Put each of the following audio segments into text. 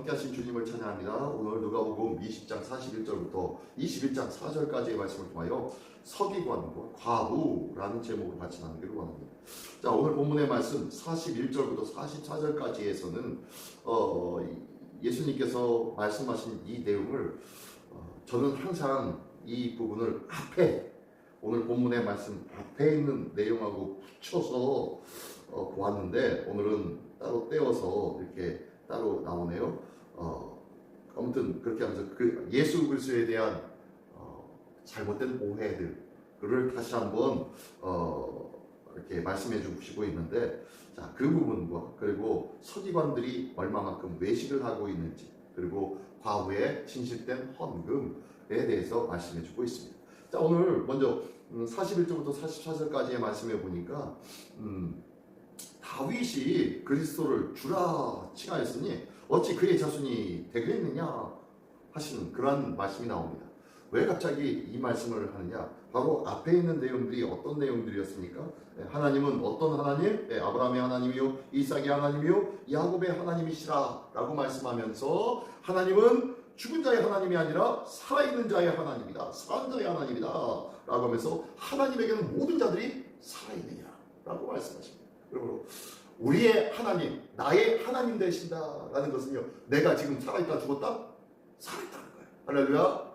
함께하신 주님을 찬양합니다. 오늘 누가복음 20장 41절부터 21장 4절까지의 말씀을 통하여 서기관과 과부라는 제목을 같이 나누기를 원합니다. 자, 오늘 본문의 말씀 41절부터 44절까지에서는 예수님께서 말씀하신 이 내용을 저는 항상 이 부분을 오늘 본문의 말씀 앞에 있는 내용하고 붙여서 보았는데 오늘은 따로 떼어서 이렇게 따로 나오네요. 아무튼 그렇게 하면서 그 예수 그리스도에 대한 잘못된 오해들을 다시 한번 이렇게 말씀해 주시고 있는데, 자, 그 부분과 그리고 서기관들이 얼마만큼 외식을 하고 있는지, 그리고 과부의 진실된 헌금에 대해서 말씀해 주고 있습니다. 자, 오늘 먼저 41절부터 44절까지의 말씀해 보니까 다윗이 그리스도를 주라 칭하였으니 어찌 그의 자손이 되겠느냐 하시는 그런 말씀이 나옵니다. 왜 갑자기 이 말씀을 하느냐? 바로 앞에 있는 내용들이 어떤 내용들이었습니까? 하나님은 어떤 하나님? 아브라함의 하나님이요, 이삭의 하나님이요, 야곱의 하나님이시라 라고 말씀하면서 하나님은 죽은 자의 하나님이 아니라 살아있는 자의 하나님이다, 사는 자의 하나님이다 라고 하면서 하나님에게는 모든 자들이 살아있느냐 라고 말씀하십니다. 그리고 우리의 하나님, 나의 하나님 되신다 라는 것은요, 내가 지금 살아있다 죽었다? 살아있다는 거예요. 할렐루야.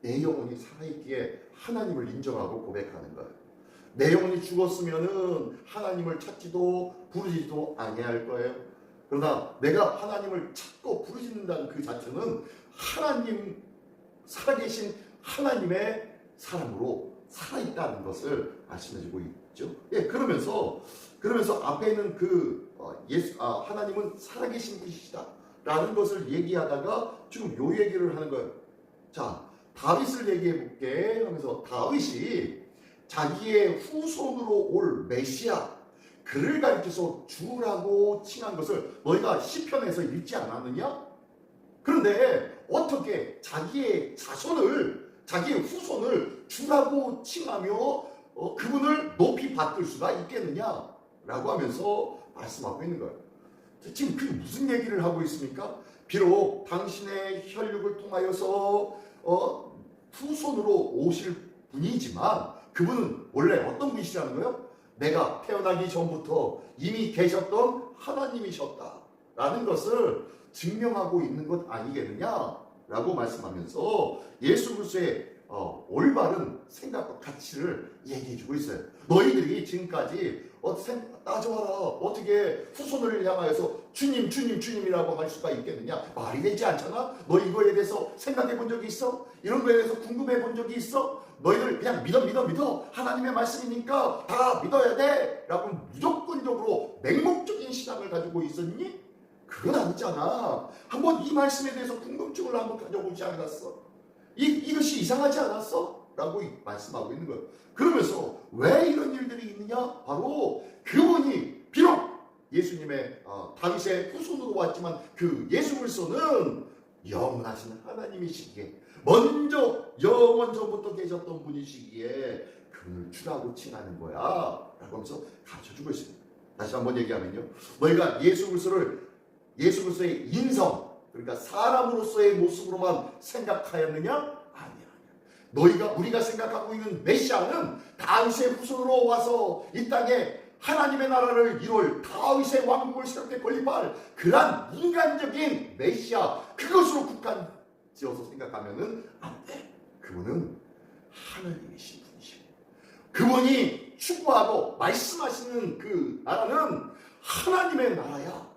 내 영혼이 살아있기에 하나님을 인정하고 고백하는 거예요. 내 영혼이 죽었으면은 하나님을 찾지도 부르지도 아니할 거예요. 그러나 내가 하나님을 찾고 부르짖는다는 그 자체는 하나님, 살아계신 하나님의 사람으로 살아있다는 것을 말씀해주고 있죠. 그러면서 앞에 있는 하나님은 살아계신 분이시다 라는 것을 얘기하다가 지금 요 얘기를 하는 거예요. 자, 다윗을 얘기해 볼게 하면서 다윗이 자기의 후손으로 올 메시아, 그를 가리켜서 주라고 칭한 것을 너희가 시편에서 읽지 않았느냐? 그런데 어떻게 자기의 자기의 후손을 주라고 칭하며 그분을 높이 받들 수가 있겠느냐? 라고 하면서 말씀하고 있는 거예요. 지금 그게 무슨 얘기를 하고 있습니까? 비록 당신의 혈육을 통하여서 후손으로 오실 분이지만 그분은 원래 어떤 분이시라는 거예요? 내가 태어나기 전부터 이미 계셨던 하나님이셨다라는 것을 증명하고 있는 것 아니겠느냐라고 말씀하면서 예수 그리스도의 올바른 생각과 가치를 얘기해주고 있어요. 너희들이 지금까지 따져봐라, 어떻게 후손을 향하여서 주님이라고 할 수가 있겠느냐? 말이 되지 않잖아? 너 이거에 대해서 생각해 본 적이 있어? 이런 거에 대해서 궁금해 본 적이 있어? 너희들 그냥 믿어 하나님의 말씀이니까 다 믿어야 돼 라고 무조건적으로 맹목적인 신앙을 가지고 있었니? 그건 아니잖아. 한번 이 말씀에 대해서 궁금증을 한번 가져보지 않았어? 이것이 이상하지 않았어? 라고 말씀하고 있는 거예요. 그러면서 왜 이런 일들이 있느냐? 바로 그분이 비록 예수님의 다윗의 후손으로 왔지만 그 예수 그리스도는 영원하신 하나님이시기에, 먼저 영원 전부터 계셨던 분이시기에 그분을 주라고 칭하는 거야 라고 하면서 가르쳐주고 있습니다. 다시 한번 얘기하면요, 너희가 예수 그리스도의 인성, 그러니까 사람으로서의 모습으로만 생각하였느냐? 아니야. 우리가 생각하고 있는 메시아는 다윗의 후손으로 와서 이 땅에 하나님의 나라를 이룰 다윗의 왕국을 새롭게 건립할 그러한 인간적인 메시아, 그것으로 국한 지어서 생각하면은 안 돼. 그분은 하나님이신 분이시고, 그분이 추구하고 말씀하시는 그 나라는 하나님의 나라야.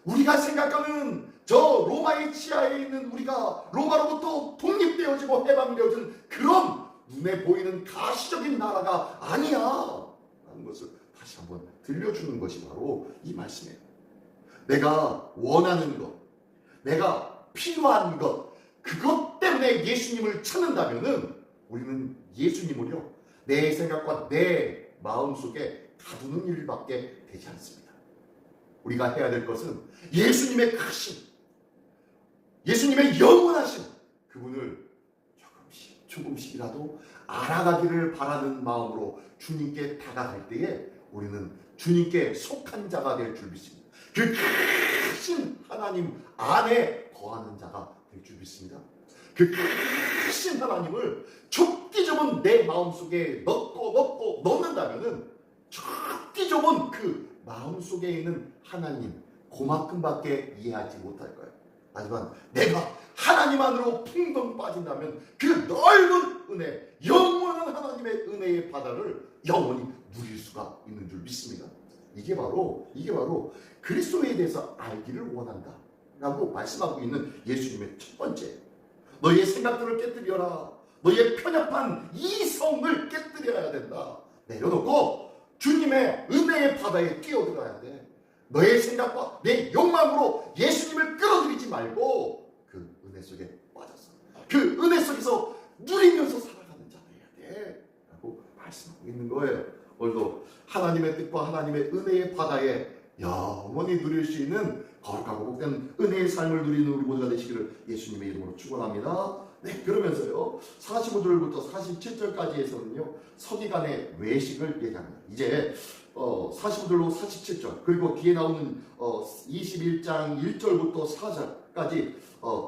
우리가 생각하는 저 로마의 치하에 있는 우리가 로마로부터 독립되어지고 해방되어진 그런 눈에 보이는 가시적인 나라가 아니야 라는 것을 다시 한번 들려주는 것이 바로 이 말씀이에요. 내가 원하는 것, 내가 필요한 것, 그것 때문에 예수님을 찾는다면은 우리는 예수님을요, 내 생각과 내 마음속에 가두는 일밖에 되지 않습니다. 우리가 해야 될 것은 예수님의 크신, 예수님의 영원하신 그분을 조금씩이라도 알아가기를 바라는 마음으로 주님께 다가갈 때에 우리는 주님께 속한 자가 될 줄 믿습니다. 그 크신 하나님 안에 거하는 자가 될 줄 믿습니다. 그 크신 하나님을 좁디 좁은 내 마음속에 넣고 넣는다면은 좁디 좁은 그 마음속에 있는 하나님 그만큼밖에 이해하지 못할 거예요. 하지만 내가 하나님 안으로 풍덩 빠진다면 그 넓은 은혜, 영원한 하나님의 은혜의 바다를 영원히 누릴 수가 있는 줄 믿습니다. 이게 바로 그리스도에 대해서 알기를 원한다 라고 말씀하고 있는 예수님의 첫 번째, 너희의 생각들을 깨뜨려라. 너희의 편협한 이성을 깨뜨려야 된다. 내려놓고 주님의 은혜의 바다에 뛰어들어야 돼. 너의 생각과 내 욕망으로 예수님을 끌어들이지 말고 그 은혜 속에 빠졌어. 그 은혜 속에서 누리면서 살아가는 자 돼야 돼 라고 말씀하고 있는 거예요. 오늘도 하나님의 뜻과 하나님의 은혜의 바다에 영원히 누릴 수 있는 거룩하고 복된 은혜의 삶을 누리는 우리 모두가 되시기를 예수님의 이름으로 축원합니다. 네, 그러면서요 45절부터 47절까지에서는요 서기관의 외식을 얘기합니다. 이제 45절로 47절 그리고 뒤에 나오는 21장 1절부터 4절까지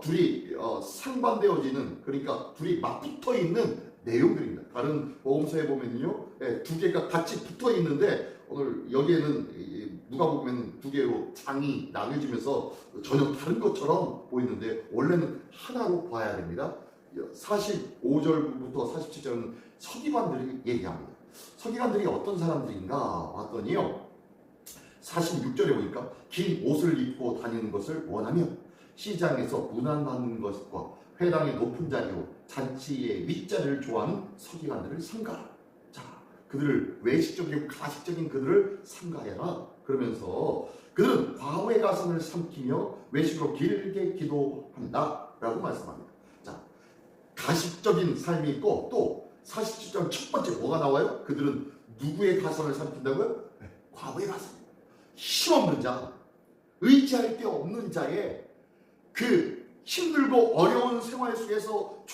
둘이 상반되어지는, 그러니까 둘이 맞붙어 있는 내용들입니다. 다른 복음서에 보면요 두 개가 같이 붙어 있는데 오늘 여기에는 누가복음에는 두 개로 장이 나뉘어지면서 전혀 다른 것처럼 보이는데 원래는 하나로 봐야 됩니다. 45절부터 47절은 서기관들이 얘기합니다. 서기관들이 어떤 사람들인가 봤더니요 46절에 보니까 긴 옷을 입고 다니는 것을 원하며 시장에서 문안받는 것과 회당의 높은 자리요 잔치의 윗자리를 좋아하는 서기관들을 삼가라. 자, 그들을 외식적이고 가식적인 그들을 삼가해라. 그러면서 그들은 과거의 가슴을 삼키며 외식으로 길게 기도한다 라고 말씀합니다. 자, 가식적인 삶이 있고 또 47장 첫 번째 뭐가 나와요? 그들은 누구의 가슴을 삼킨다고요? 네, 과거의 가슴. 힘없는 자, 의지할 데 없는 자의 그 힘들고 어려운 생활 속에서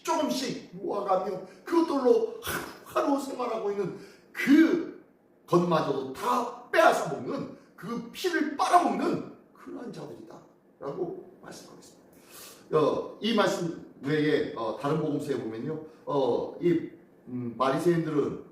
조금씩 모아가며 그것들로 하루 생활하고 있는 그 것마저도 다 빼앗아 먹는, 그 피를 빨아먹는 그러한 자들이다 라고 말씀하고 있습니다. 이 말씀 외에 다른 복음서에 보면요 이 바리새인들은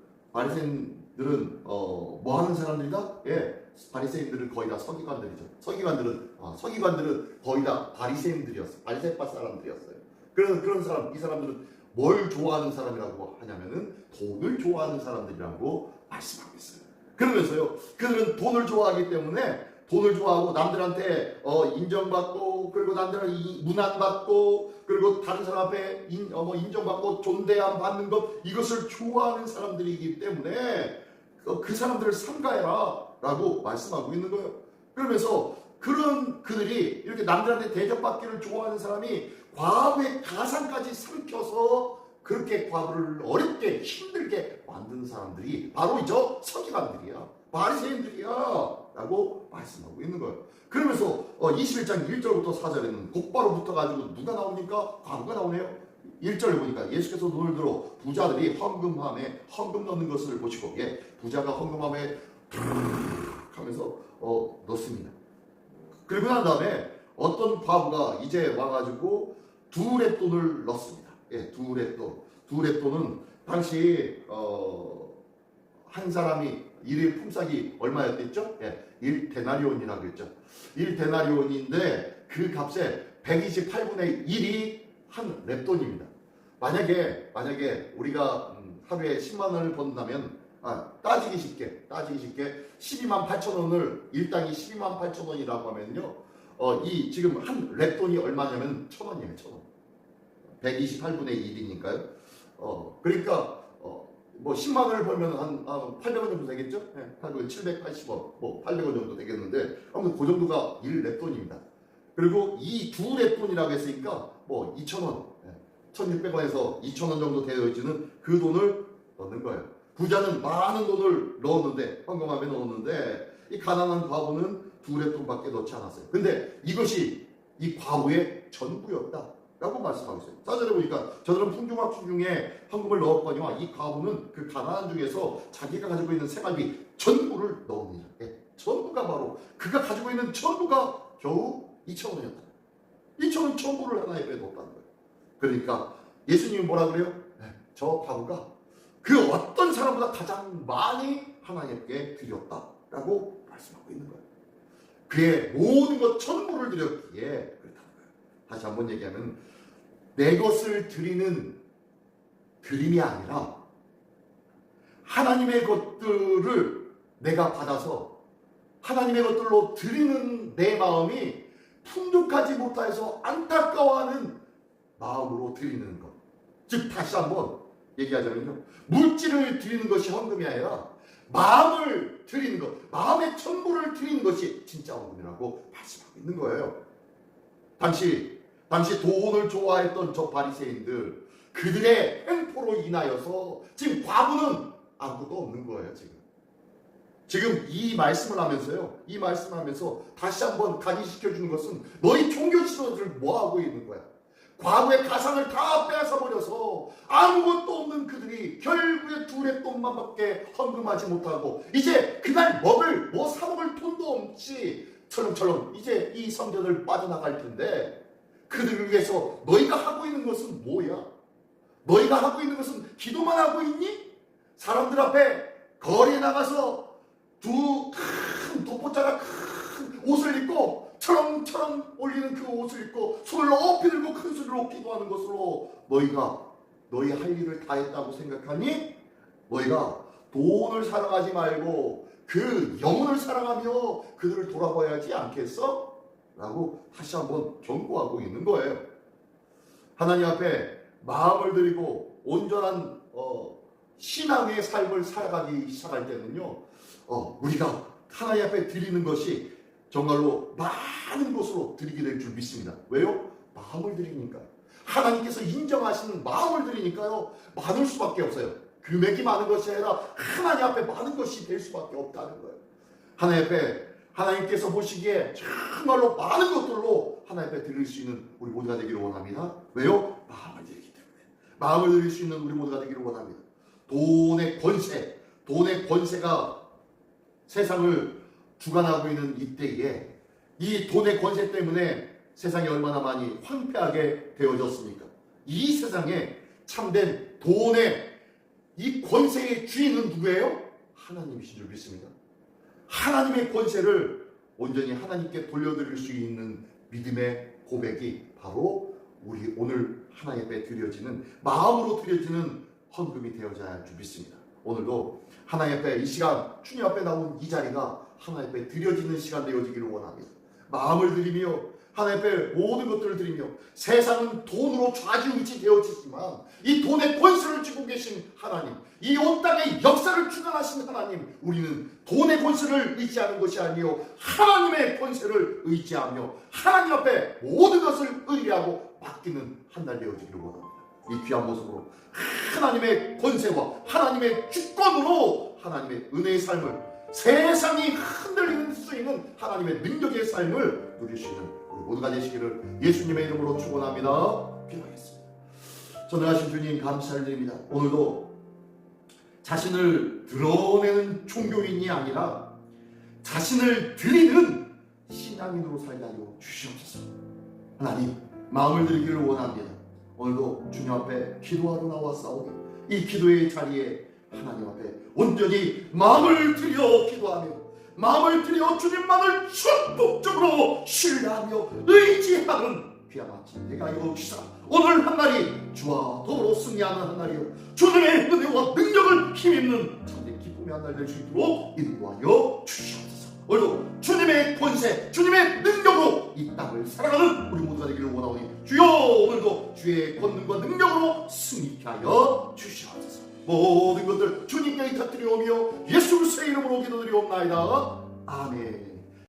뭐 하는 사람들이다? 예, 바리새인들은 거의 다 서기관들이죠. 서기관들은 거의 다 바리새인들이었어요. 바리새파 사람들이었어요. 그런 사람, 이 사람들은 뭘 좋아하는 사람이라고 하냐면은 돈을 좋아하는 사람들이라고 말씀하고 있어요. 그러면서요, 그들은 돈을 좋아하기 때문에 돈을 좋아하고 남들한테 인정받고, 그리고 남들한테 문안받고, 그리고 다른 사람 앞에 인정받고 존대함 받는 것, 이것을 좋아하는 사람들이기 때문에 그 사람들을 삼가해라 라고 말씀하고 있는 거예요. 그러면서 그들이 이렇게 남들한테 대접받기를 좋아하는 사람이 과거의 가상까지 삼켜서 그렇게 과거를 어렵게 힘들게 만든 사람들이 바로 서기관들이야, 바리새인들이야 라고 말씀하고 있는 거예요. 그러면서 21장 1절부터 4절에는 곧바로 붙어가지고 누가 나오니까 과거가 나오네요. 1절에 보니까 예수께서 눈을 들어 부자들이 헌금함에 헌금 넣는 것을 보시고, 부자가 헌금함에 하면서 넣습니다. 그리고 난 다음에 어떤 과부가 이제 와가지고 두 렛돈을 넣습니다. 두 렛돈은 당시 한 사람이 일일 품삯이 얼마였겠죠? 1데나리온이라고 했죠. 1데나리온인데 그 값에 128분의 1이 한 렛돈입니다. 만약에 우리가 하루에 10만 원을 번다면 따지기 쉽게 12만 8천 원을 일당이 12만 8천 원이라고 하면요, 이 지금 한 렛돈이 얼마냐면 1,000원이에요. 1,000원. 128분의 1이니까요. 그러니까 뭐 10만 원을 벌면 한 800원 정도 되겠죠? 800원, 780원, 뭐 800원 정도 되겠는데 아무튼 그 정도가 1렛돈입니다. 그리고 이 두 렛돈이라고 했으니까 뭐 2,000원, 1,600원에서 2,000원 정도 되어지는 그 돈을 넣는 거예요. 부자는 많은 돈을 넣었는데, 헌금함에 넣었는데, 이 가난한 과부는 두 렛돈밖에 넣지 않았어요. 근데 이것이 이 과부의 전부였다 라고 말씀하고 있어요. 4절에 보니까 저들은 풍족한 중에 헌금을 넣었거니와 이 과부는 그 가난한 중에서 자기가 가지고 있는 생활비 전부를 넣습니다. 전부가 바로 그가 가지고 있는 전부가 겨우 2,000원이었다. 이처럼 천부를 하나님께 뒀다는 거예요. 그러니까 예수님이 뭐라 그래요? 저 과부가 그 어떤 사람보다 가장 많이 하나님께 드렸다라고 말씀하고 있는 거예요. 그의 모든 것 천부를 드렸기에 그렇다는 거예요. 다시 한번 얘기하면 내 것을 드리는 드림이 아니라 하나님의 것들을 내가 받아서 하나님의 것들로 드리는 내 마음이 풍족하지 못해서 안타까워하는 마음으로 드리는 것. 즉 다시 한번 얘기하자면요, 물질을 드리는 것이 헌금이 아니라 마음을 드리는 것, 마음의 천부를 드리는 것이 진짜 헌금이라고 말씀하고 있는 거예요. 당시 돈을 좋아했던 저 바리새인들, 그들의 행포로 인하여서 지금 과부는 아무것도 없는 거예요. 지금 이 말씀을 하면서요, 이 말씀을 하면서 다시 한번 각인시켜주는 것은 너희 종교 지도자들 뭐하고 있는 거야? 과거의 가상을 다 뺏어버려서 아무것도 없는 그들이 결국에 둘의 돈만밖에 헌금하지 못하고 이제 그날 사 먹을 돈도 없이 철렁철렁 이제 이 성전을 빠져나갈 텐데, 그들을 위해서 너희가 하고 있는 것은 뭐야? 너희가 하고 있는 것은 기도만 하고 있니? 사람들 앞에 거리에 나가서 두 큰 돋보자가 큰 옷을 입고 철렁철렁 올리는 그 옷을 입고 손을 높이 들고 큰 소리로 기도하는 것으로 너희 할 일을 다 했다고 생각하니? 너희가 돈을 사랑하지 말고 그 영혼을 사랑하며 그들을 돌아봐야지 않겠어? 라고 다시 한번 경고하고 있는 거예요. 하나님 앞에 마음을 드리고 온전한 신앙의 삶을 살아가기 시작할 때는요, 우리가 하나님 앞에 드리는 것이 정말로 많은 것으로 드리게 될 줄 믿습니다. 왜요? 마음을 드리니까요. 하나님께서 인정하시는 마음을 드리니까요, 많을 수밖에 없어요. 금액이 많은 것이 아니라 하나님 앞에 많은 것이 될 수밖에 없다는 거예요. 하나님 앞에 하나님께서 보시기에 정말로 많은 것들로 하나님 앞에 드릴 수 있는 우리 모두가 되기를 원합니다. 왜요? 마음을 드리기 때문에. 마음을 드릴 수 있는 우리 모두가 되기를 원합니다. 돈의 권세가 세상을 주관하고 있는 이때에 이 돈의 권세 때문에 세상이 얼마나 많이 황폐하게 되어졌습니까? 이 세상에 참된 돈의 이 권세의 주인은 누구예요? 하나님이신 줄 믿습니다. 하나님의 권세를 온전히 하나님께 돌려드릴 수 있는 믿음의 고백이 바로 우리 오늘 하나님 앞에 드려지는, 마음으로 드려지는 헌금이 되어져야 할 줄 믿습니다. 오늘도 하나님 앞에 이 시간, 주님 앞에 나온 이 자리가 하나님 앞에 드려지는 시간 되어지기를 원합니다. 마음을 드리며 하나님 앞에 모든 것들을 드리며, 세상은 돈으로 좌지우지 되어지지만 이 돈의 권세를 쥐고 계신 하나님, 이 온 땅의 역사를 주관하신 하나님, 우리는 돈의 권세를 의지하는 것이 아니요 하나님의 권세를 의지하며 하나님 앞에 모든 것을 의뢰하고 맡기는 한 날 되어지기를 원합니다. 이 귀한 모습으로 하나님의 권세와 하나님의 주권으로 하나님의 은혜의 삶을, 세상이 흔들리는 수 있는 하나님의 능력의 삶을 누릴 수 있는 우리 모두가 되시기를 예수님의 이름으로 축원합니다. 기도하겠습니다. 전능하신 주님 감사드립니다. 오늘도 자신을 드러내는 종교인이 아니라 자신을 드리는 신앙인으로 살게 하여 주시옵소서. 하나님, 마음을 드리기를 원합니다. 오늘도 주님 앞에 기도하러 나왔사오니 이 기도의 자리에 하나님 앞에 온전히 마음을 들여 기도하며, 마음을 들여 주님만을 전폭적으로 신뢰하며 의지하는 귀한 아침 내가 이루시사 오늘 한 날이 주와 더불어 승리하는 한 날이요 주님의 은혜와 능력을 힘입는 참된 기쁨의 한 날 될 수 있도록 인도하여 주시옵소서. 오늘도 주님의 권세, 주님의 능력으로 이 땅을 살아가는 우리 모두가 되기를 원하오니 주여, 오늘도 주의 권능과 능력으로 승리케 하여 주시옵소서. 모든 것들 주님께 의탁드리오며 예수 그리스도의 이름으로 기도드리옵나이다. 아멘.